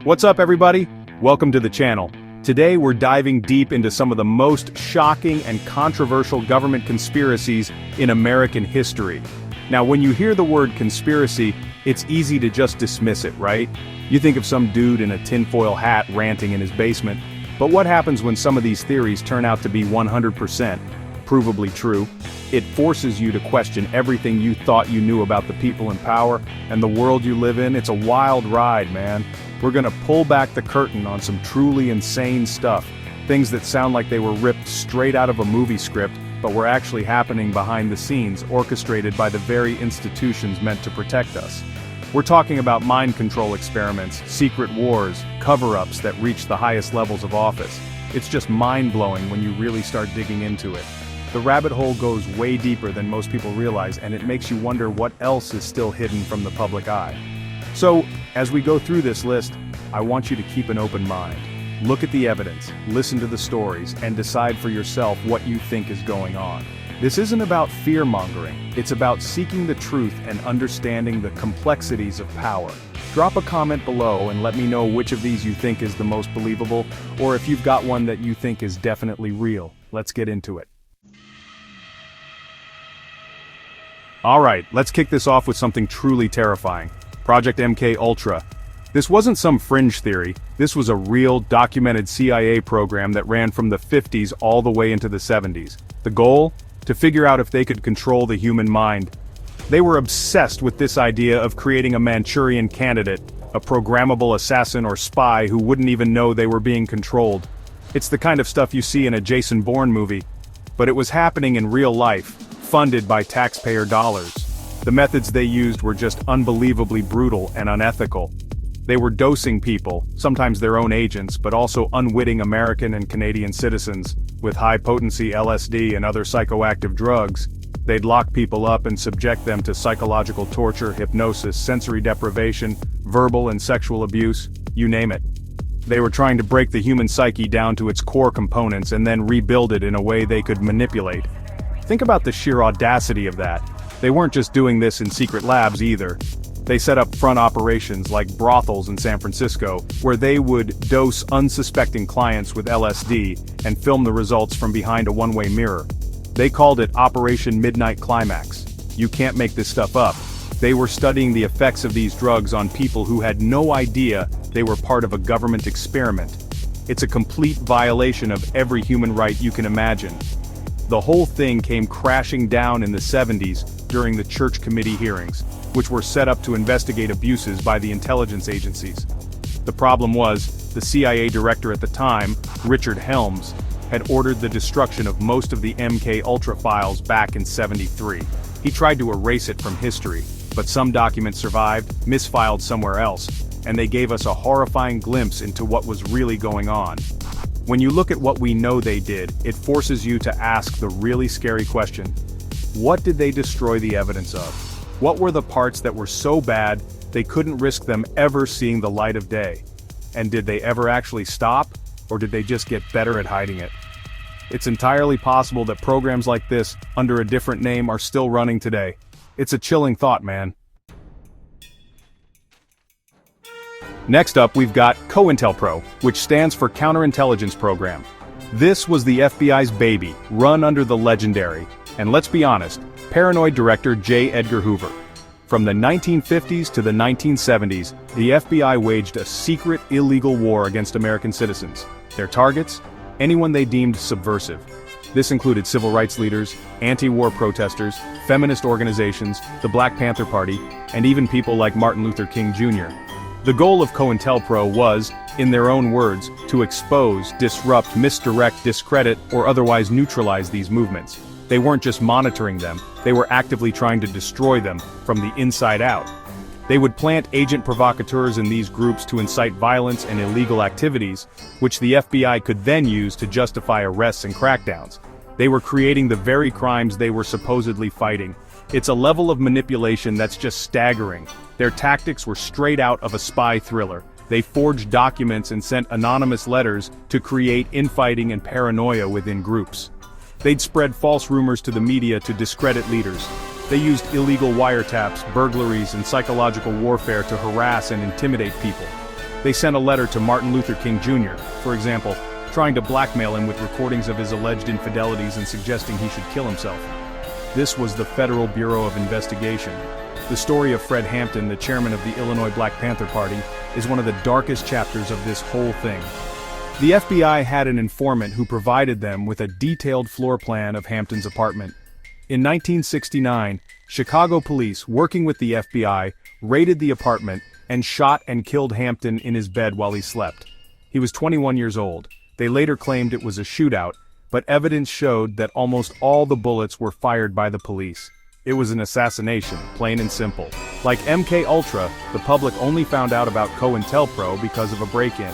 What's up, everybody? Welcome to the channel. Today we're diving deep into some of the most shocking and controversial government conspiracies in American history. Now, when you hear the word conspiracy, it's easy to just dismiss it, right? You think of some dude in a tinfoil hat ranting in his basement. But what happens when some of these theories turn out to be 100% provably true? It forces you to question everything you thought you knew about the people in power and the world you live in. It's a wild ride, man. We're gonna pull back the curtain on some truly insane stuff. Things that sound like they were ripped straight out of a movie script, but were actually happening behind the scenes, orchestrated by the very institutions meant to protect us. We're talking about mind control experiments, secret wars, cover-ups that reach the highest levels of office. It's just mind-blowing when you really start digging into it. The rabbit hole goes way deeper than most people realize, and it makes you wonder what else is still hidden from the public eye. So, as we go through this list, I want you to keep an open mind. Look at the evidence, listen to the stories, and decide for yourself what you think is going on. This isn't about fear-mongering, it's about seeking the truth and understanding the complexities of power. Drop a comment below and let me know which of these you think is the most believable, or if you've got one that you think is definitely real. Let's get into it. Alright, let's kick this off with something truly terrifying. Project MK Ultra. This wasn't some fringe theory, this was a real, documented CIA program that ran from the 50s all the way into the 70s. The goal? To figure out if they could control the human mind. They were obsessed with this idea of creating a Manchurian candidate, a programmable assassin or spy who wouldn't even know they were being controlled. It's the kind of stuff you see in a Jason Bourne movie. But it was happening in real life, funded by taxpayer dollars. The methods they used were just unbelievably brutal and unethical. They were dosing people, sometimes their own agents, but also unwitting American and Canadian citizens, with high-potency LSD and other psychoactive drugs. They'd lock people up and subject them to psychological torture, hypnosis, sensory deprivation, verbal and sexual abuse, you name it. They were trying to break the human psyche down to its core components and then rebuild it in a way they could manipulate. Think about the sheer audacity of that. They weren't just doing this in secret labs either. They set up front operations like brothels in San Francisco, where they would dose unsuspecting clients with LSD and film the results from behind a one-way mirror. They called it Operation Midnight Climax. You can't make this stuff up. They were studying the effects of these drugs on people who had no idea they were part of a government experiment. It's a complete violation of every human right you can imagine. The whole thing came crashing down in the 70s during the Church Committee hearings, which were set up to investigate abuses by the intelligence agencies. The problem was, the CIA director at the time, Richard Helms, had ordered the destruction of most of the MK Ultra files back in '73. He tried to erase it from history, but some documents survived, misfiled somewhere else, and they gave us a horrifying glimpse into what was really going on. When you look at what we know they did, it forces you to ask the really scary question. What did they destroy the evidence of? What were the parts that were so bad, they couldn't risk them ever seeing the light of day? And did they ever actually stop, or did they just get better at hiding it? It's entirely possible that programs like this, under a different name, are still running today. It's a chilling thought, man. Next up, we've got COINTELPRO, which stands for Counterintelligence Program. This was the FBI's baby, run under the legendary, and let's be honest, paranoid director J. Edgar Hoover. From the 1950s to the 1970s, the FBI waged a secret, illegal war against American citizens. Their targets? Anyone they deemed subversive. This included civil rights leaders, anti-war protesters, feminist organizations, the Black Panther Party, and even people like Martin Luther King Jr. The goal of COINTELPRO was, in their own words, to expose, disrupt, misdirect, discredit, or otherwise neutralize these movements. They weren't just monitoring them, they were actively trying to destroy them from the inside out. They would plant agent provocateurs in these groups to incite violence and illegal activities, which the FBI could then use to justify arrests and crackdowns. They were creating the very crimes they were supposedly fighting. It's a level of manipulation that's just staggering. Their tactics were straight out of a spy thriller. They forged documents and sent anonymous letters to create infighting and paranoia within groups. They'd spread false rumors to the media to discredit leaders. They used illegal wiretaps, burglaries, and psychological warfare to harass and intimidate people. They sent a letter to Martin Luther King Jr., for example, trying to blackmail him with recordings of his alleged infidelities and suggesting he should kill himself. This was the Federal Bureau of Investigation. The story of Fred Hampton, the chairman of the Illinois Black Panther Party, is one of the darkest chapters of this whole thing. The FBI had an informant who provided them with a detailed floor plan of Hampton's apartment. In 1969, Chicago police, working with the FBI, raided the apartment and shot and killed Hampton in his bed while he slept. He was 21 years old. They later claimed it was a shootout, but evidence showed that almost all the bullets were fired by the police. It was an assassination, plain and simple. Like MK Ultra, the public only found out about COINTELPRO because of a break-in.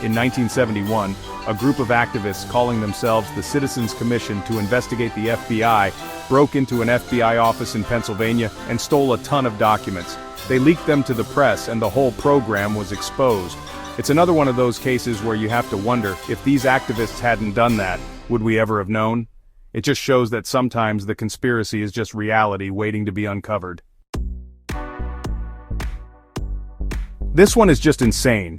In 1971, a group of activists calling themselves the Citizens Commission to investigate the FBI broke into an FBI office in Pennsylvania and stole a ton of documents. They leaked them to the press and the whole program was exposed. It's another one of those cases where you have to wonder, if these activists hadn't done that, would we ever have known? It just shows that sometimes the conspiracy is just reality waiting to be uncovered. This one is just insane.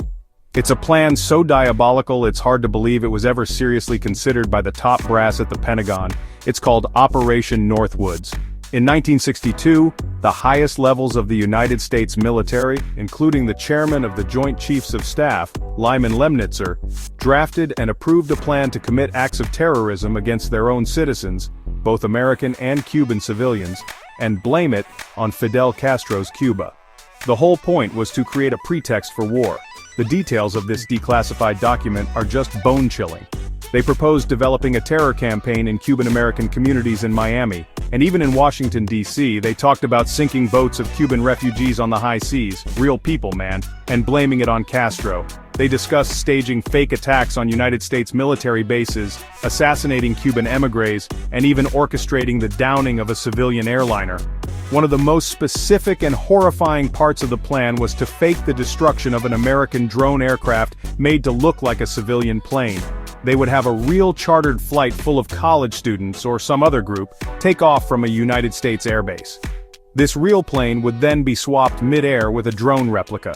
It's a plan so diabolical it's hard to believe it was ever seriously considered by the top brass at the Pentagon. It's called Operation Northwoods. In 1962, the highest levels of the United States military, including the chairman of the Joint Chiefs of Staff, Lyman Lemnitzer, drafted and approved a plan to commit acts of terrorism against their own citizens, both American and Cuban civilians, and blame it on Fidel Castro's Cuba. The whole point was to create a pretext for war. The details of this declassified document are just bone-chilling. They proposed developing a terror campaign in Cuban-American communities in Miami, and even in Washington, D.C., they talked about sinking boats of Cuban refugees on the high seas, real people, man, and blaming it on Castro. They discussed staging fake attacks on United States military bases, assassinating Cuban émigrés, and even orchestrating the downing of a civilian airliner. One of the most specific and horrifying parts of the plan was to fake the destruction of an American drone aircraft made to look like a civilian plane. They would have a real chartered flight full of college students or some other group take off from a United States airbase. This real plane would then be swapped mid-air with a drone replica.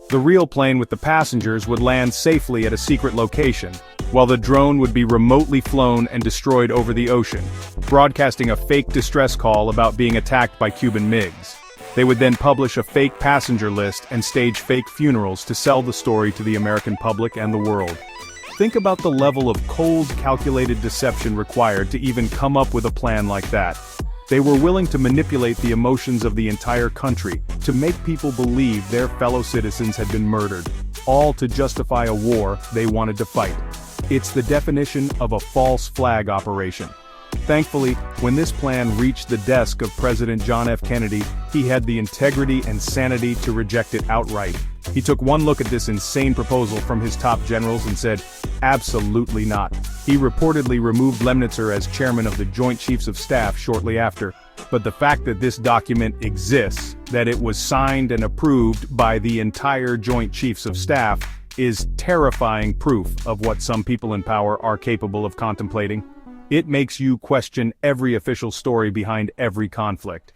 The real plane with the passengers would land safely at a secret location, while the drone would be remotely flown and destroyed over the ocean, broadcasting a fake distress call about being attacked by Cuban MiGs. They would then publish a fake passenger list and stage fake funerals to sell the story to the American public and the world. Think about the level of cold, calculated deception required to even come up with a plan like that. They were willing to manipulate the emotions of the entire country, to make people believe their fellow citizens had been murdered, all to justify a war they wanted to fight. It's the definition of a false flag operation. Thankfully, when this plan reached the desk of President John F. Kennedy, he had the integrity and sanity to reject it outright. He took one look at this insane proposal from his top generals and said, absolutely not. He reportedly removed Lemnitzer as chairman of the Joint Chiefs of Staff shortly after. But the fact that this document exists, that it was signed and approved by the entire Joint Chiefs of Staff, is terrifying proof of what some people in power are capable of contemplating. It makes you question every official story behind every conflict.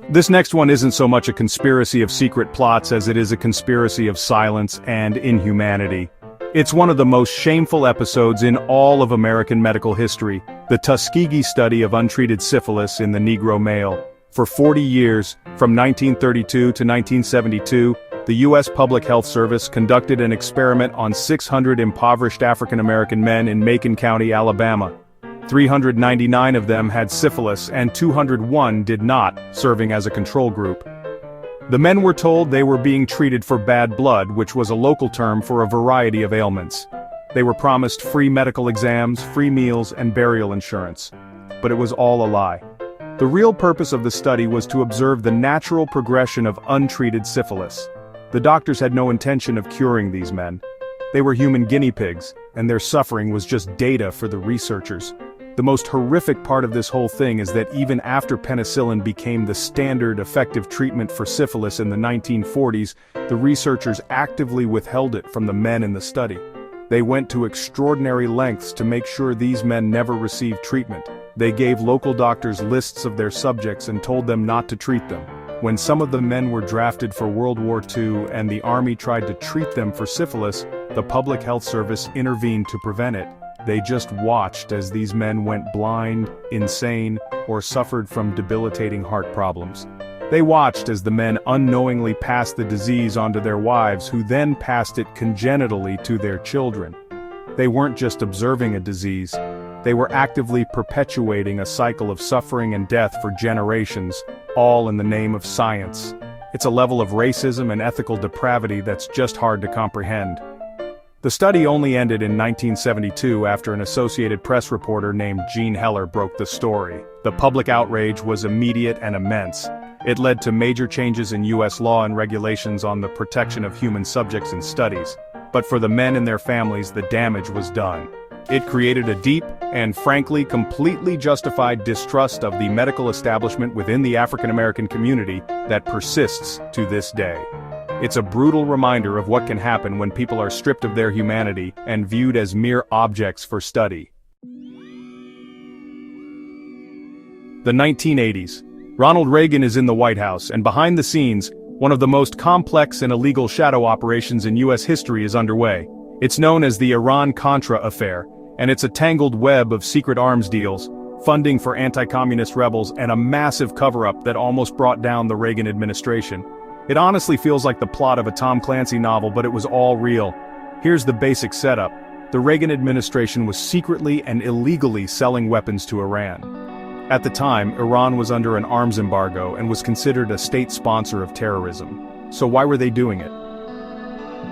This next one isn't so much a conspiracy of secret plots as it is a conspiracy of silence and inhumanity. It's one of the most shameful episodes in all of American medical history, the Tuskegee study of untreated syphilis in the Negro male. For 40 years, from 1932 to 1972, the U.S. Public Health Service conducted an experiment on 600 impoverished African American men in Macon County, Alabama. 399 of them had syphilis and 201 did not, serving as a control group. The men were told they were being treated for bad blood, which was a local term for a variety of ailments. They were promised free medical exams, free meals, and burial insurance. But it was all a lie. The real purpose of the study was to observe the natural progression of untreated syphilis. The doctors had no intention of curing these men. They were human guinea pigs, and their suffering was just data for the researchers. The most horrific part of this whole thing is that even after penicillin became the standard effective treatment for syphilis in the 1940s, the researchers actively withheld it from the men in the study. They went to extraordinary lengths to make sure these men never received treatment. They gave local doctors lists of their subjects and told them not to treat them. When some of the men were drafted for World War II and the army tried to treat them for syphilis, the Public Health Service intervened to prevent it. They just watched as these men went blind, insane, or suffered from debilitating heart problems. They watched as the men unknowingly passed the disease onto their wives, who then passed it congenitally to their children. They weren't just observing a disease, they were actively perpetuating a cycle of suffering and death for generations, all in the name of science. It's a level of racism and ethical depravity that's just hard to comprehend. The study only ended in 1972 after an Associated Press reporter named Gene Heller broke the story. The public outrage was immediate and immense. It led to major changes in U.S. law and regulations on the protection of human subjects in studies. But for the men and their families, the damage was done. It created a deep, and frankly completely justified distrust of the medical establishment within the African American community that persists to this day. It's a brutal reminder of what can happen when people are stripped of their humanity and viewed as mere objects for study. The 1980s. Ronald Reagan is in the White House, and behind the scenes, one of the most complex and illegal shadow operations in U.S. history is underway. It's known as the Iran-Contra affair, and it's a tangled web of secret arms deals, funding for anti-communist rebels, and a massive cover-up that almost brought down the Reagan administration. It honestly feels like the plot of a Tom Clancy novel, but it was all real. Here's the basic setup. The Reagan administration was secretly and illegally selling weapons to Iran. At the time, Iran was under an arms embargo and was considered a state sponsor of terrorism. So why were they doing it?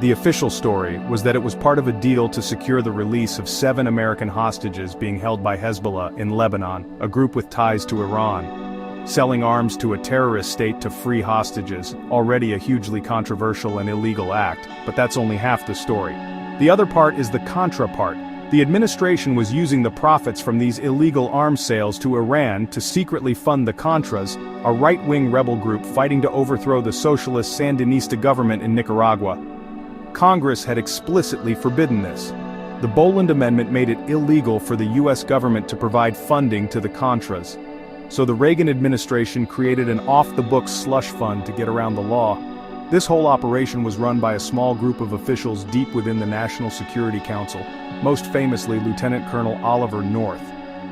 The official story was that it was part of a deal to secure the release of 7 American hostages being held by Hezbollah in Lebanon, a group with ties to Iran. Selling arms to a terrorist state to free hostages, already a hugely controversial and illegal act, but that's only half the story. The other part is the Contra part. The administration was using the profits from these illegal arms sales to Iran to secretly fund the Contras, a right-wing rebel group fighting to overthrow the socialist Sandinista government in Nicaragua. Congress had explicitly forbidden this. The Boland Amendment made it illegal for the U.S. government to provide funding to the Contras. So the Reagan administration created an off-the-books slush fund to get around the law. This whole operation was run by a small group of officials deep within the National Security Council, most famously Lieutenant Colonel Oliver North.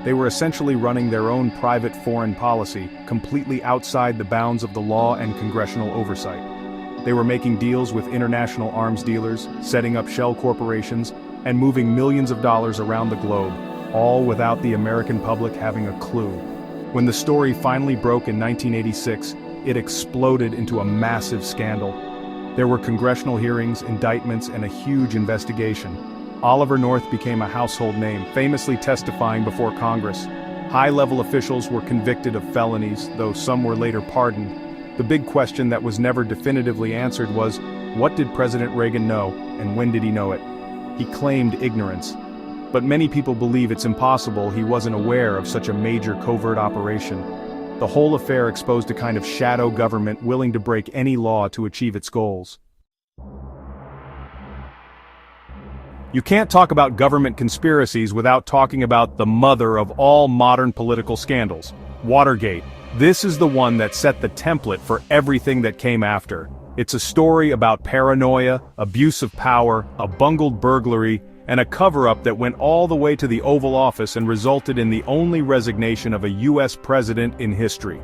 They were essentially running their own private foreign policy, completely outside the bounds of the law and congressional oversight. They were making deals with international arms dealers, setting up shell corporations, and moving millions of dollars around the globe, all without the American public having a clue. When the story finally broke in 1986, it exploded into a massive scandal. There were congressional hearings, indictments, and a huge investigation. Oliver North became a household name, famously testifying before Congress. High-level officials were convicted of felonies, though some were later pardoned. The big question that was never definitively answered was, what did President Reagan know, and when did he know it? He claimed ignorance. But many people believe it's impossible he wasn't aware of such a major covert operation. The whole affair exposed a kind of shadow government willing to break any law to achieve its goals. You can't talk about government conspiracies without talking about the mother of all modern political scandals, Watergate. This is the one that set the template for everything that came after. It's a story about paranoia, abuse of power, a bungled burglary, and a cover-up that went all the way to the Oval Office and resulted in the only resignation of a U.S. president in history.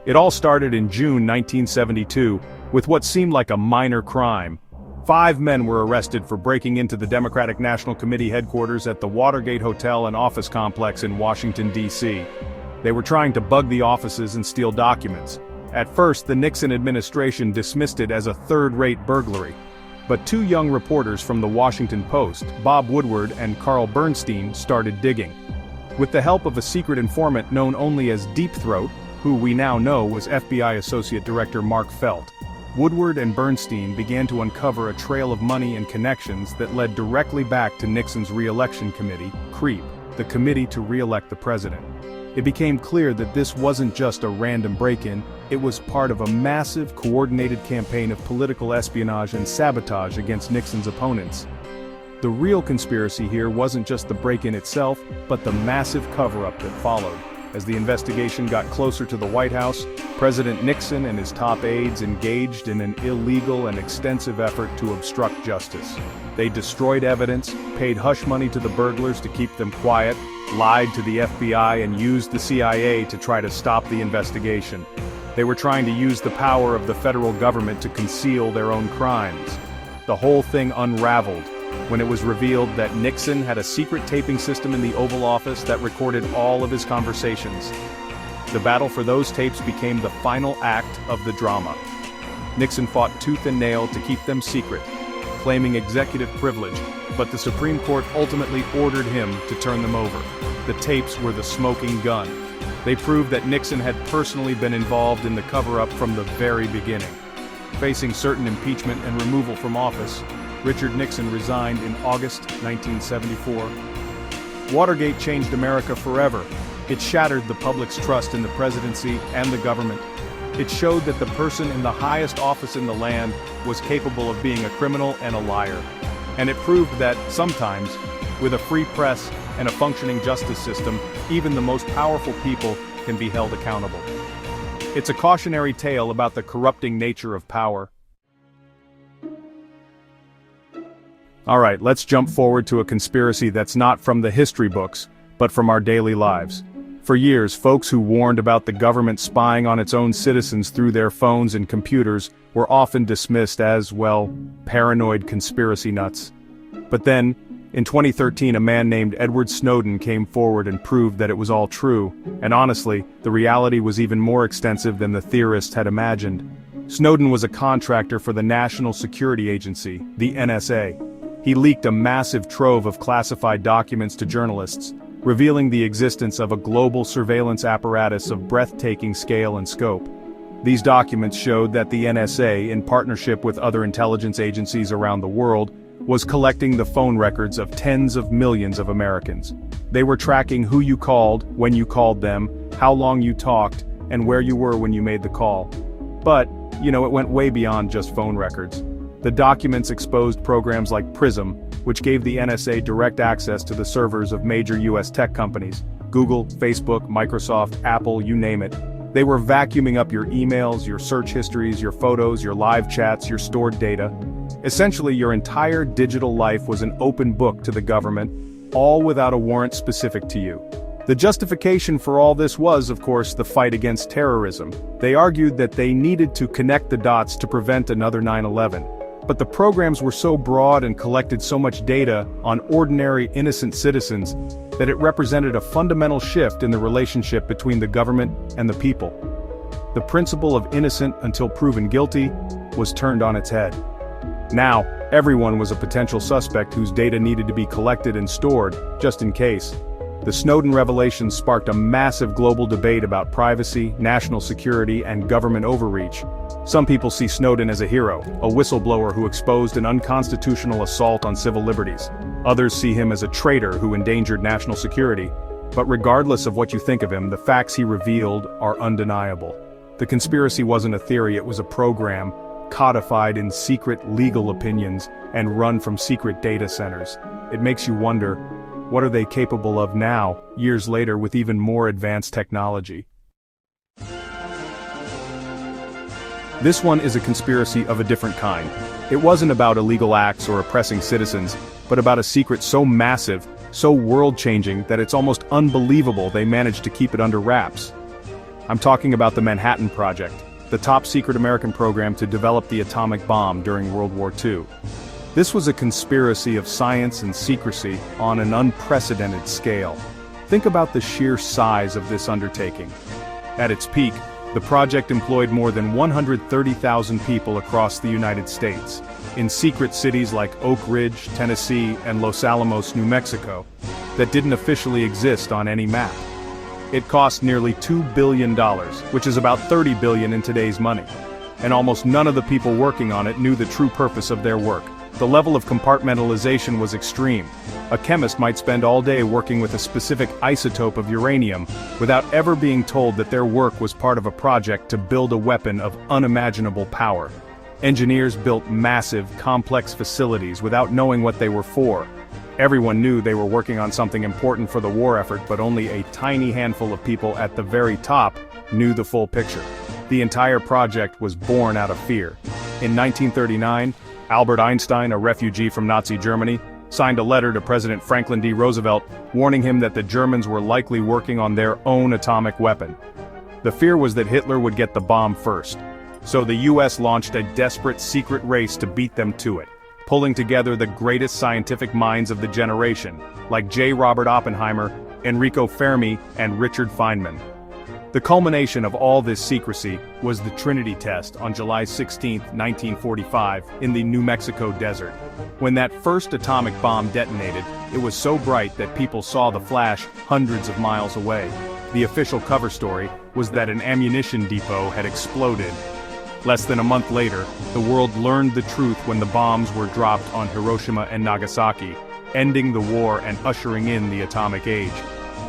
It all started in June 1972, with what seemed like a minor crime. 5 men were arrested for breaking into the Democratic National Committee headquarters at the Watergate Hotel and Office Complex in Washington, D.C. They were trying to bug the offices and steal documents. At first, the Nixon administration dismissed it as a third-rate burglary. But 2 young reporters from the Washington Post, Bob Woodward and Carl Bernstein, started digging. With the help of a secret informant known only as Deep Throat, who we now know was FBI Associate Director Mark Felt, Woodward and Bernstein began to uncover a trail of money and connections that led directly back to Nixon's re-election committee, CREEP, the Committee to Re-elect the President. It became clear that this wasn't just a random break-in, it was part of a massive, coordinated campaign of political espionage and sabotage against Nixon's opponents. The real conspiracy here wasn't just the break-in itself, but the massive cover-up that followed. As the investigation got closer to the White House, President Nixon and his top aides engaged in an illegal and extensive effort to obstruct justice. They destroyed evidence, paid hush money to the burglars to keep them quiet, lied to the FBI, and used the CIA to try to stop the investigation. They were trying to use the power of the federal government to conceal their own crimes. The whole thing unraveled when it was revealed that Nixon had a secret taping system in the Oval Office that recorded all of his conversations. The battle for those tapes became the final act of the drama. Nixon fought tooth and nail to keep them secret, claiming executive privilege, but the Supreme Court ultimately ordered him to turn them over. The tapes were the smoking gun. They proved that Nixon had personally been involved in the cover-up from the very beginning. Facing certain impeachment and removal from office, Richard Nixon resigned in August 1974. Watergate changed America forever. It shattered the public's trust in the presidency and the government. It showed that the person in the highest office in the land was capable of being a criminal and a liar. And it proved that, sometimes, with a free press and a functioning justice system, even the most powerful people can be held accountable. It's a cautionary tale about the corrupting nature of power. Alright, let's jump forward to a conspiracy that's not from the history books, but from our daily lives. For years, folks who warned about the government spying on its own citizens through their phones and computers were often dismissed as, well, paranoid conspiracy nuts. But then, in 2013, a man named Edward Snowden came forward and proved that it was all true, and honestly, the reality was even more extensive than the theorists had imagined. Snowden was a contractor for the National Security Agency, the NSA. He leaked a massive trove of classified documents to journalists, revealing the existence of a global surveillance apparatus of breathtaking scale and scope. These documents showed that the NSA, in partnership with other intelligence agencies around the world, was collecting the phone records of tens of millions of Americans. They were tracking who you called, when you called them, how long you talked, and where you were when you made the call. But, it went way beyond just phone records. The documents exposed programs like PRISM, which gave the NSA direct access to the servers of major US tech companies, Google, Facebook, Microsoft, Apple, you name it. They were vacuuming up your emails, your search histories, your photos, your live chats, your stored data. Essentially, your entire digital life was an open book to the government, all without a warrant specific to you. The justification for all this was, of course, the fight against terrorism. They argued that they needed to connect the dots to prevent another 9/11. But the programs were so broad and collected so much data on ordinary, innocent citizens that it represented a fundamental shift in the relationship between the government and the people. The principle of innocent until proven guilty was turned on its head. Now, everyone was a potential suspect whose data needed to be collected and stored, just in case. The Snowden revelations sparked a massive global debate about privacy, national security, and government overreach. Some people see Snowden as a hero, a whistleblower who exposed an unconstitutional assault on civil liberties. Others see him as a traitor who endangered national security. But regardless of what you think of him, the facts he revealed are undeniable. The conspiracy wasn't a theory, it was a program, codified in secret legal opinions and run from secret data centers. It makes you wonder, what are they capable of now, years later, with even more advanced technology? This one is a conspiracy of a different kind. It wasn't about illegal acts or oppressing citizens, but about a secret so massive, so world-changing that it's almost unbelievable they managed to keep it under wraps. I'm talking about the Manhattan Project, the top-secret American program to develop the atomic bomb during World War II. This was a conspiracy of science and secrecy on an unprecedented scale. Think about the sheer size of this undertaking. At its peak, the project employed more than 130,000 people across the United States, in secret cities like Oak Ridge, Tennessee, and Los Alamos, New Mexico, that didn't officially exist on any map. It cost nearly $2 billion, which is about $30 billion in today's money. And almost none of the people working on it knew the true purpose of their work. The level of compartmentalization was extreme. A chemist might spend all day working with a specific isotope of uranium, without ever being told that their work was part of a project to build a weapon of unimaginable power. Engineers built massive, complex facilities without knowing what they were for. Everyone knew they were working on something important for the war effort, but only a tiny handful of people at the very top knew the full picture. The entire project was born out of fear. In 1939, Albert Einstein, a refugee from Nazi Germany, signed a letter to President Franklin D. Roosevelt, warning him that the Germans were likely working on their own atomic weapon. The fear was that Hitler would get the bomb first. So the US launched a desperate secret race to beat them to it, pulling together the greatest scientific minds of the generation, like J. Robert Oppenheimer, Enrico Fermi, and Richard Feynman. The culmination of all this secrecy was the Trinity test on July 16, 1945, in the New Mexico desert. When that first atomic bomb detonated, it was so bright that people saw the flash hundreds of miles away. The official cover story was that an ammunition depot had exploded. Less than a month later, the world learned the truth when the bombs were dropped on Hiroshima and Nagasaki, ending the war and ushering in the atomic age.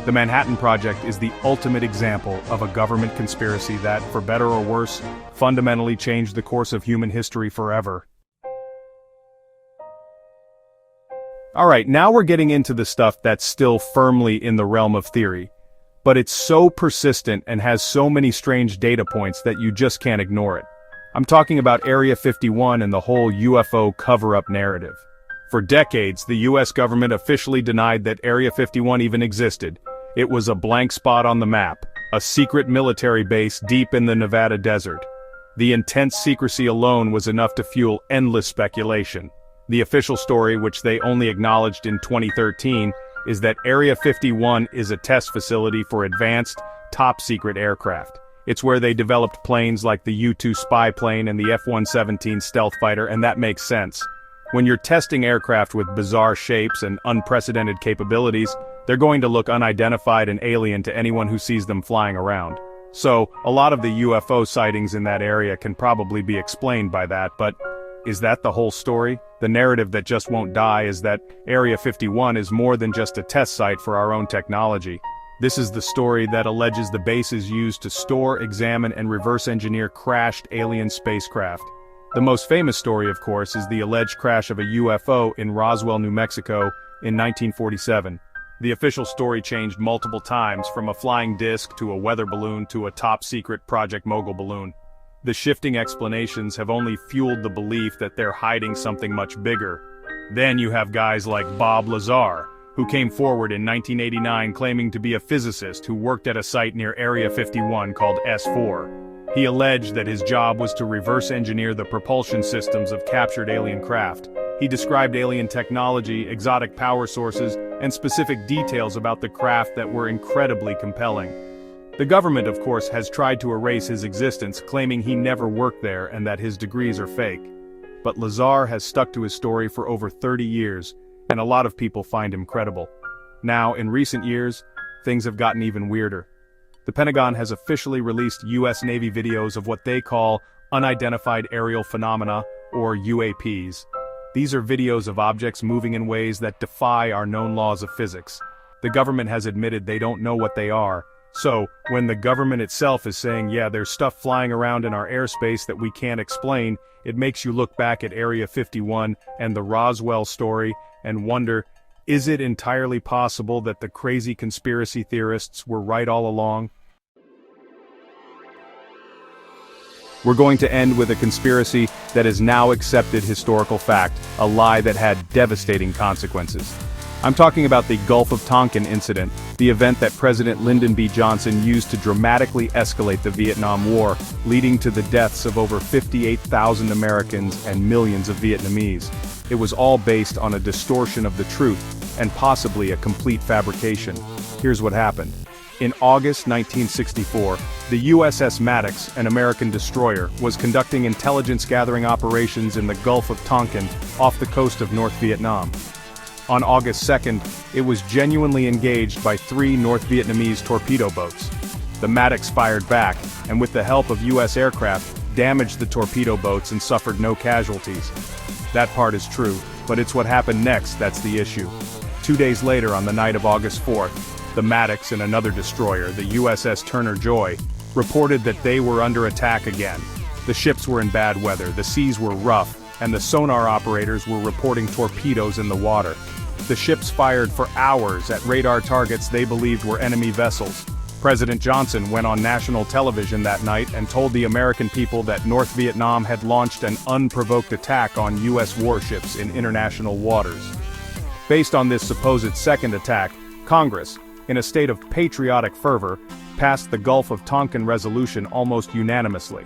The Manhattan Project is the ultimate example of a government conspiracy that, for better or worse, fundamentally changed the course of human history forever. Alright, now we're getting into the stuff that's still firmly in the realm of theory. But it's so persistent and has so many strange data points that you just can't ignore it. I'm talking about Area 51 and the whole UFO cover-up narrative. For decades, the US government officially denied that Area 51 even existed. It was a blank spot on the map, a secret military base deep in the Nevada desert. The intense secrecy alone was enough to fuel endless speculation. The official story, which they only acknowledged in 2013, is that Area 51 is a test facility for advanced, top-secret aircraft. It's where they developed planes like the U-2 spy plane and the F-117 stealth fighter, and that makes sense. When you're testing aircraft with bizarre shapes and unprecedented capabilities, they're going to look unidentified and alien to anyone who sees them flying around. So, a lot of the UFO sightings in that area can probably be explained by that, but is that the whole story? The narrative that just won't die is that Area 51 is more than just a test site for our own technology. This is the story that alleges the base is used to store, examine, and reverse engineer crashed alien spacecraft. The most famous story, of course, is the alleged crash of a UFO in Roswell, New Mexico, in 1947. The official story changed multiple times, from a flying disc to a weather balloon to a top-secret Project Mogul balloon. The shifting explanations have only fueled the belief that they're hiding something much bigger. Then you have guys like Bob Lazar, who came forward in 1989 claiming to be a physicist who worked at a site near Area 51 called S4. He alleged that his job was to reverse engineer the propulsion systems of captured alien craft. He described alien technology, exotic power sources, and specific details about the craft that were incredibly compelling. The government, of course, has tried to erase his existence, claiming he never worked there and that his degrees are fake. But Lazar has stuck to his story for over 30 years, and a lot of people find him credible. Now, in recent years, things have gotten even weirder. The Pentagon has officially released US Navy videos of what they call unidentified aerial phenomena, or UAPs. These are videos of objects moving in ways that defy our known laws of physics. The government has admitted they don't know what they are. So, when the government itself is saying, yeah, there's stuff flying around in our airspace that we can't explain, it makes you look back at Area 51 and the Roswell story and wonder, is it entirely possible that the crazy conspiracy theorists were right all along? We're going to end with a conspiracy that is now accepted historical fact, a lie that had devastating consequences. I'm talking about the Gulf of Tonkin incident, the event that President Lyndon B. Johnson used to dramatically escalate the Vietnam War, leading to the deaths of over 58,000 Americans and millions of Vietnamese. It was all based on a distortion of the truth, and possibly a complete fabrication. Here's what happened. In August 1964, the USS Maddox, an American destroyer, was conducting intelligence-gathering operations in the Gulf of Tonkin, off the coast of North Vietnam. On August 2nd, it was genuinely engaged by 3 North Vietnamese torpedo boats. The Maddox fired back, and with the help of US aircraft, damaged the torpedo boats and suffered no casualties. That part is true, but it's what happened next that's the issue. 2 days later, on the night of August 4th, the Maddox and another destroyer, the USS Turner Joy, reported that they were under attack again. The ships were in bad weather, the seas were rough, and the sonar operators were reporting torpedoes in the water. The ships fired for hours at radar targets they believed were enemy vessels. President Johnson went on national television that night and told the American people that North Vietnam had launched an unprovoked attack on U.S. warships in international waters. Based on this supposed second attack, Congress, in a state of patriotic fervor, passed the Gulf of Tonkin resolution almost unanimously.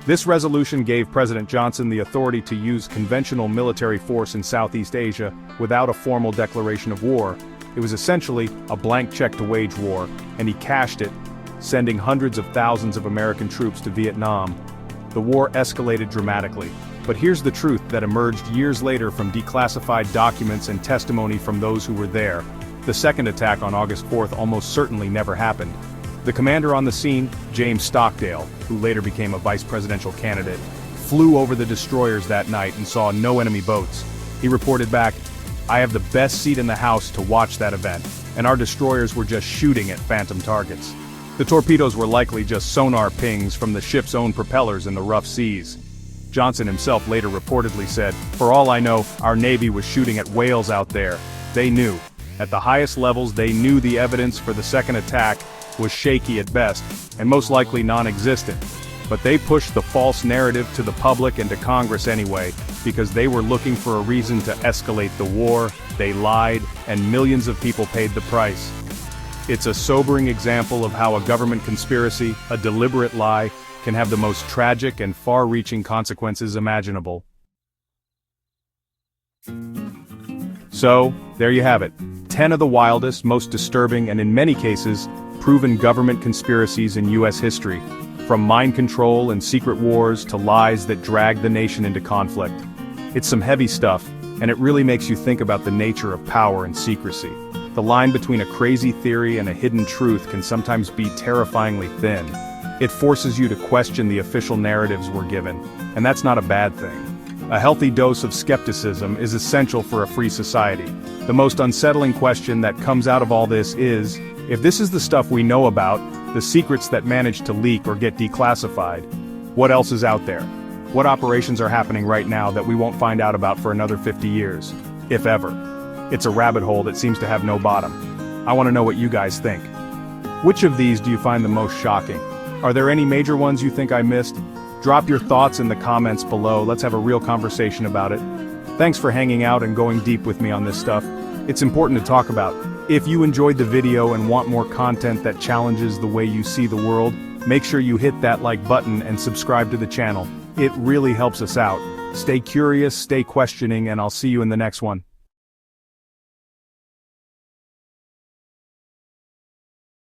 This resolution gave President Johnson the authority to use conventional military force in Southeast Asia without a formal declaration of war. It was essentially a blank check to wage war, and he cashed it, sending hundreds of thousands of American troops to Vietnam. The war escalated dramatically, but here's the truth that emerged years later from declassified documents and testimony from those who were there. The second attack on August 4th almost certainly never happened. The commander on the scene, James Stockdale, who later became a vice presidential candidate, flew over the destroyers that night and saw no enemy boats. He reported back, "I have the best seat in the house to watch that event, and our destroyers were just shooting at phantom targets." The torpedoes were likely just sonar pings from the ship's own propellers in the rough seas. Johnson himself later reportedly said, "For all I know, our Navy was shooting at whales out there. They knew. At the highest levels they knew the evidence for the second attack was shaky at best, and most likely non-existent. But they pushed the false narrative to the public and to Congress anyway, because they were looking for a reason to escalate the war, they lied, and millions of people paid the price." It's a sobering example of how a government conspiracy, a deliberate lie, can have the most tragic and far-reaching consequences imaginable. So, there you have it. 10 of the wildest, most disturbing, and in many cases, proven government conspiracies in U.S. history. From mind control and secret wars to lies that drag the nation into conflict. It's some heavy stuff, and it really makes you think about the nature of power and secrecy. The line between a crazy theory and a hidden truth can sometimes be terrifyingly thin. It forces you to question the official narratives we're given, and that's not a bad thing. A healthy dose of skepticism is essential for a free society. The most unsettling question that comes out of all this is, if this is the stuff we know about, the secrets that manage to leak or get declassified, what else is out there? What operations are happening right now that we won't find out about for another 50 years, if ever? It's a rabbit hole that seems to have no bottom. I want to know what you guys think. Which of these do you find the most shocking? Are there any major ones you think I missed? Drop your thoughts in the comments below. Let's have a real conversation about it. Thanks for hanging out and going deep with me on this stuff. It's important to talk about. If you enjoyed the video and want more content that challenges the way you see the world, make sure you hit that like button and subscribe to the channel. It really helps us out. Stay curious, stay questioning, and I'll see you in the next one.